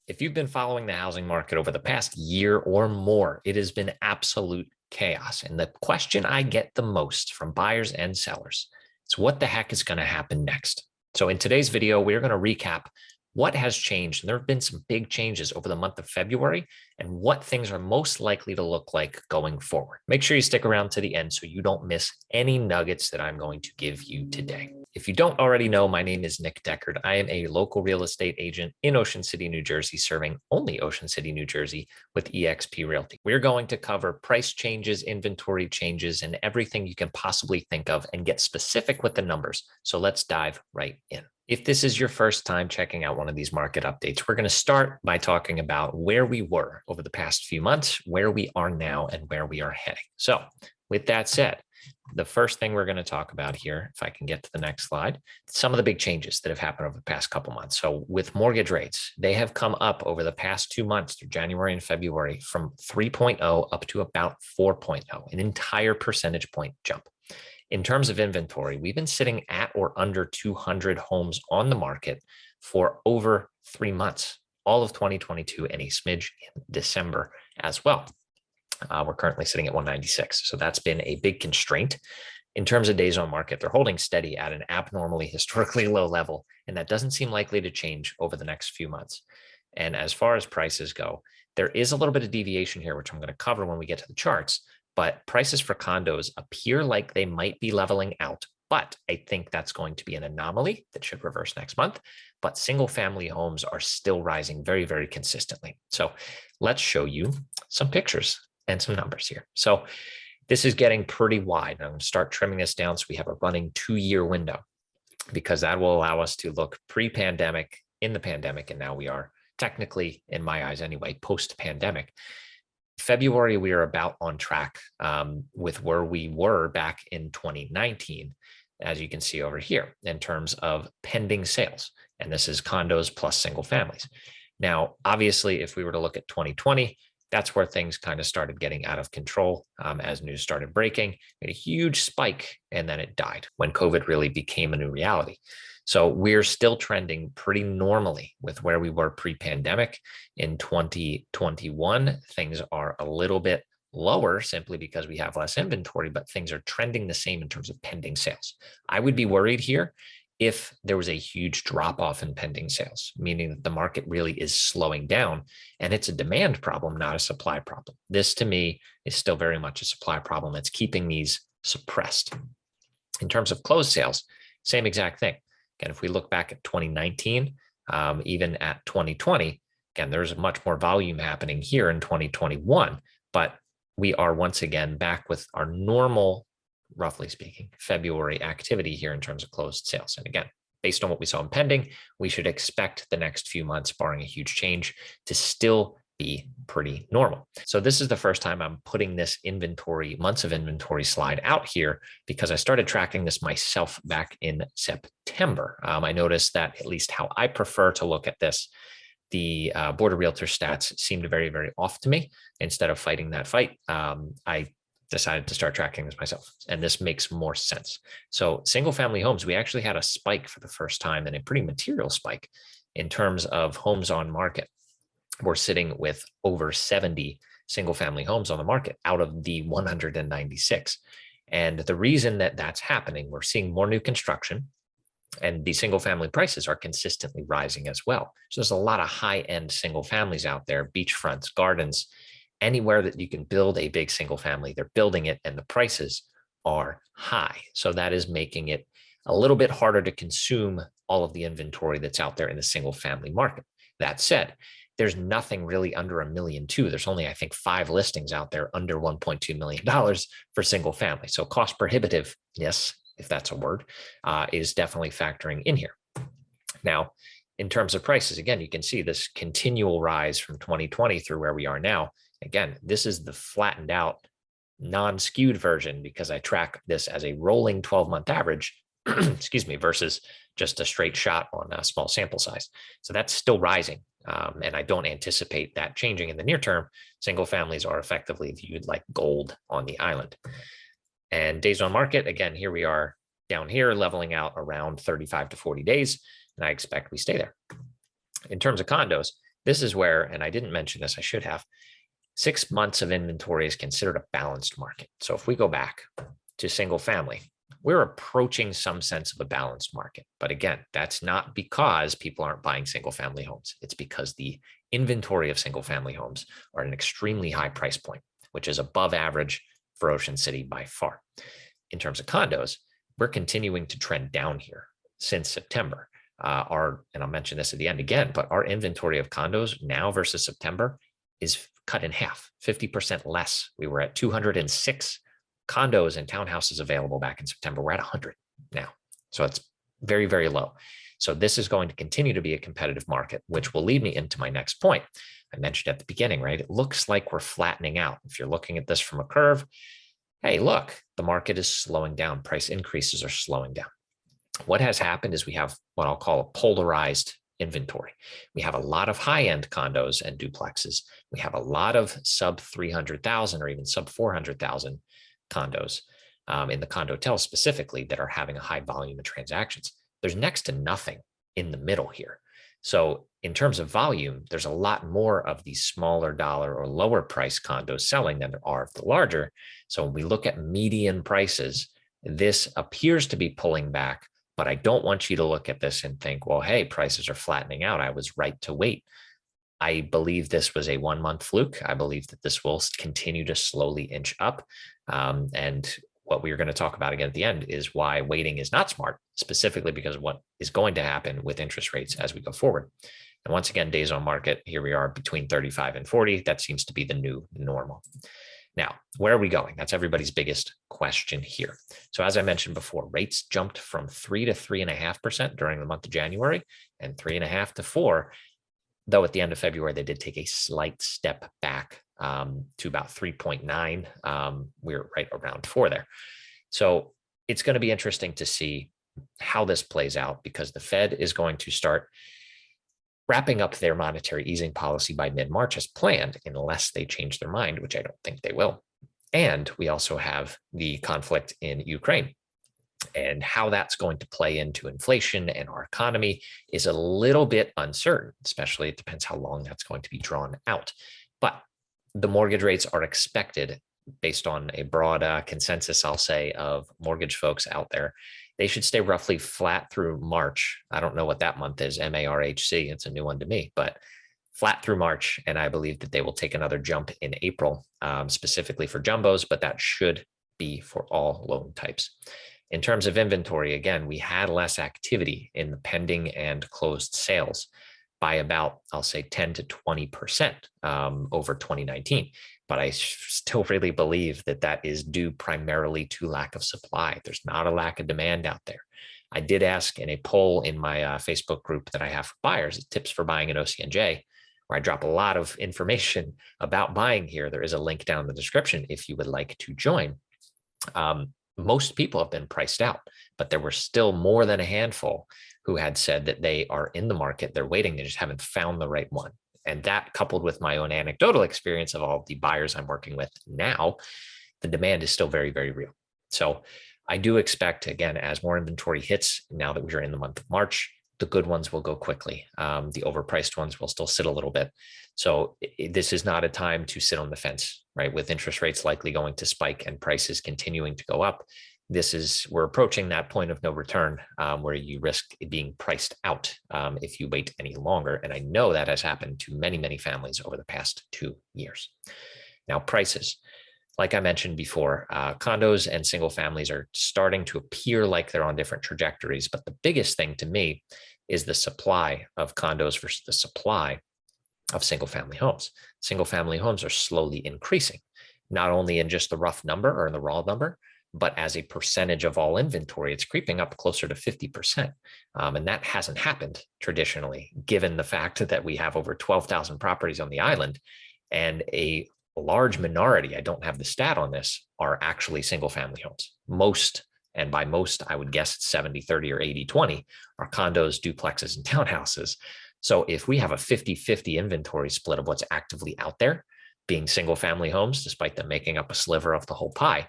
If you've been following the housing market over the past year or more, it has been absolute chaos. And the question I get the most from buyers and sellers is what the heck is going to happen next? So in today's video, we're going to recap what has changed. And there have been some big changes over the month of February and what things are most likely to look like going forward. Make sure you stick around to the end so you don't miss any nuggets that I'm going to give you today. If you don't already know, my name is Nick Deckard. I am a local real estate agent in Ocean City, New Jersey, serving only Ocean City, New Jersey with eXp Realty. We're going to cover price changes, inventory changes, and everything you can possibly think of and get specific with the numbers. So let's dive right in. If this is your first time checking out one of these market updates, we're going to start by talking about where we were over the past few months, where we are now, and where we are heading. So with that said, the first thing we're going to talk about here, if I can get to the next slide, some of the big changes that have happened over the past couple months. So with mortgage rates, they have come up over the past 2 months through January and February from 3.0 up to about 4.0, an entire percentage point jump. In terms of inventory, we've been sitting at or under 200 homes on the market for over 3 months, all of 2022 and a smidge in December as well. We're currently sitting at 196. So that's been a big constraint. In terms of days on market, they're holding steady at an abnormally historically low level, and that doesn't seem likely to change over the next few months. And as far as prices go, there is a little bit of deviation here, which I'm going to cover when we get to the charts, but prices for condos appear like they might be leveling out. But I think that's going to be an anomaly that should reverse next month. But single family homes are still rising very, very consistently. So let's show you some pictures and some numbers here. So this is getting pretty wide. I'm going to start trimming this down so we have a running 2-year window, because that will allow us to look pre-pandemic, in the pandemic, and now we are technically, in my eyes anyway, post-pandemic. February, we are about on track with where we were back in 2019, as you can see over here, in terms of pending sales. And this is condos plus single families. Now, obviously, if we were to look at 2020, that's where things kind of started getting out of control as news started breaking. We had a huge spike, and then it died when COVID really became a new reality. So we're still trending pretty normally with where we were pre-pandemic. In 2021, things are a little bit lower simply because we have less inventory, but things are trending the same in terms of pending sales. I would be worried here if there was a huge drop off in pending sales, meaning that the market really is slowing down and it's a demand problem, not a supply problem. This to me is still very much a supply problem that's keeping these suppressed. In terms of closed sales, same exact thing. Again, if we look back at 2019, even at 2020, again, there's much more volume happening here in 2021, but we are once again back with our normal, roughly speaking, February activity here in terms of closed sales. And again, based on what we saw in pending, we should expect the next few months, barring a huge change, to still be pretty normal. So this is the first time I'm putting this inventory, months of inventory slide out here, because I started tracking this myself back in September. I noticed that, at least how I prefer to look at this, the Board of Realtor stats seemed very, very off to me. Instead of fighting that fight, I decided to start tracking this myself, and this makes more sense. So single family homes, we actually had a spike for the first time, and a pretty material spike in terms of homes on market. We're sitting with over 70 single family homes on the market out of the 196. And the reason that that's happening, we're seeing more new construction, and the single family prices are consistently rising as well. So there's a lot of high-end single families out there, beachfronts, gardens, anywhere that you can build a big single family, they're building it, and the prices are high. So that is making it a little bit harder to consume all of the inventory that's out there in the single family market. That said, there's nothing really under $1.2 million. There's only, I think, 5 listings out there under $1.2 million for single family. So cost prohibitive, yes, if that's a word, is definitely factoring in here. Now, in terms of prices, again, you can see this continual rise from 2020 through where we are now. Again, this is the flattened out, non-skewed version, because I track this as a rolling 12-month average, excuse me, versus just a straight shot on a small sample size. So that's still rising. And I don't anticipate that changing in the near term. Single families are effectively viewed like gold on the island. And days on market, again, here we are down here leveling out around 35 to 40 days, and I expect we stay there. In terms of condos, This is where, and I didn't mention this, I should have, 6 months of inventory is considered a balanced market. So if we go back to single family, we're approaching some sense of a balanced market. But again, that's not because people aren't buying single family homes. It's because the inventory of single family homes are at an extremely high price point, which is above average for Ocean City by far. In terms of condos, we're continuing to trend down here since September. And I'll mention this at the end again, but our inventory of condos now versus September is cut in half, 50% less. We were at 206 condos and townhouses available back in September. We're at 100 now. So it's very, very low. So this is going to continue to be a competitive market, which will lead me into my next point. I mentioned at the beginning, right? It looks like we're flattening out. If you're looking at this from a curve, hey, look, the market is slowing down. Price increases are slowing down. What has happened is we have what I'll call a polarized inventory. We have a lot of high-end condos and duplexes. We have a lot of sub 300,000 or even sub 400,000 condos in the condotel specifically that are having a high volume of transactions. There's next to nothing in the middle here. So in terms of volume, there's a lot more of these smaller dollar or lower price condos selling than there are of the larger. So when we look at median prices, this appears to be pulling back, but I don't want you to look at this and think, well, hey, prices are flattening out. I was right to wait. I believe this was a 1-month fluke. I believe that this will continue to slowly inch up. And what we're going to talk about again at the end is why waiting is not smart, specifically because of what is going to happen with interest rates as we go forward. And once again, days on market, here we are between 35 and 40. That seems to be the new normal. Now, where are we going? That's everybody's biggest question here. So as I mentioned before, rates jumped from 3 to 3.5% during the month of January and 3.5 to 4, though at the end of February, they did take a slight step back to about 3.9. We're right around 4 there. So it's going to be interesting to see how this plays out because the Fed is going to start wrapping up their monetary easing policy by mid-March as planned, unless they change their mind, which I don't think they will. And we also have the conflict in Ukraine. And how that's going to play into inflation and our economy is a little bit uncertain, especially it depends how long that's going to be drawn out. But the mortgage rates are expected based on a broad consensus, I'll say, of mortgage folks out there. They should stay roughly flat through March. I don't know what that month is, MARHC. It's a new one to me, but flat through March. And I believe that they will take another jump in April, specifically for jumbos, but that should be for all loan types. In terms of inventory, again, we had less activity in the pending and closed sales by about, I'll say 10 to 20% over 2019. But I still really believe that that is due primarily to lack of supply. There's not a lack of demand out there. I did ask in a poll in my Facebook group that I have for buyers, tips for buying at OCNJ, where I drop a lot of information about buying here. There is a link down in the description if you would like to join. Most people have been priced out, but there were still more than a handful who had said that they are in the market, they're waiting, they just haven't found the right one. And that coupled with my own anecdotal experience of all of the buyers I'm working with now, the demand is still very, very real. So I do expect, again, as more inventory hits, now that we're in the month of March, the good ones will go quickly. The overpriced ones will still sit a little bit. So this is not a time to sit on the fence, right? With interest rates likely going to spike and prices continuing to go up. We're approaching that point of no return where you risk being priced out if you wait any longer. And I know that has happened to many, many families over the past 2 years. Now, prices. Like I mentioned before, condos and single families are starting to appear like they're on different trajectories. But the biggest thing to me is the supply of condos versus the supply of single family homes. Single family homes are slowly increasing, not only in just the rough number or in the raw number, but as a percentage of all inventory, it's creeping up closer to 50%. And that hasn't happened traditionally, given the fact that we have over 12,000 properties on the island and a large minority, I don't have the stat on this, are actually single family homes. Most, and by most, I would guess it's 70-30 or 80-20, are condos, duplexes, and townhouses. So if we have a 50-50 inventory split of what's actively out there being single family homes, despite them making up a sliver of the whole pie,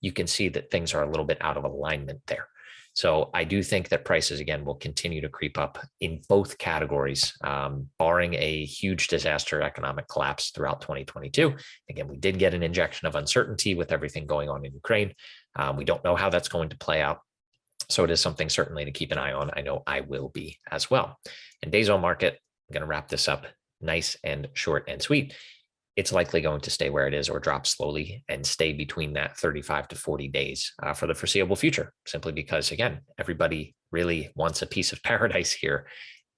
you can see that things are a little bit out of alignment there. So I do think that prices, again, will continue to creep up in both categories, barring a huge disaster economic collapse throughout 2022. Again, we did get an injection of uncertainty with everything going on in Ukraine. We don't know how that's going to play out. So it is something certainly to keep an eye on. I know I will be as well. And days on market, I'm going to wrap this up nice and short and sweet. It's likely going to stay where it is or drop slowly and stay between that 35 to 40 days for the foreseeable future, simply because, again, everybody really wants a piece of paradise here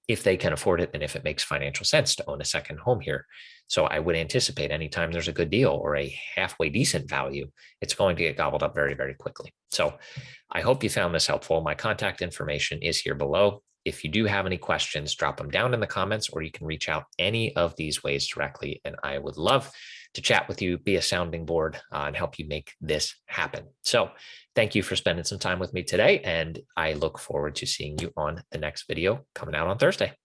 if they can afford it and if it makes financial sense to own a second home here. So I would anticipate anytime there's a good deal or a halfway decent value, it's going to get gobbled up very, very quickly. So I hope you found this helpful. My contact information is here below. If you do have any questions, drop them down in the comments, or you can reach out any of these ways directly. And I would love to chat with you, be a sounding board, and help you make this happen. So thank you for spending some time with me today. And I look forward to seeing you on the next video coming out on Thursday.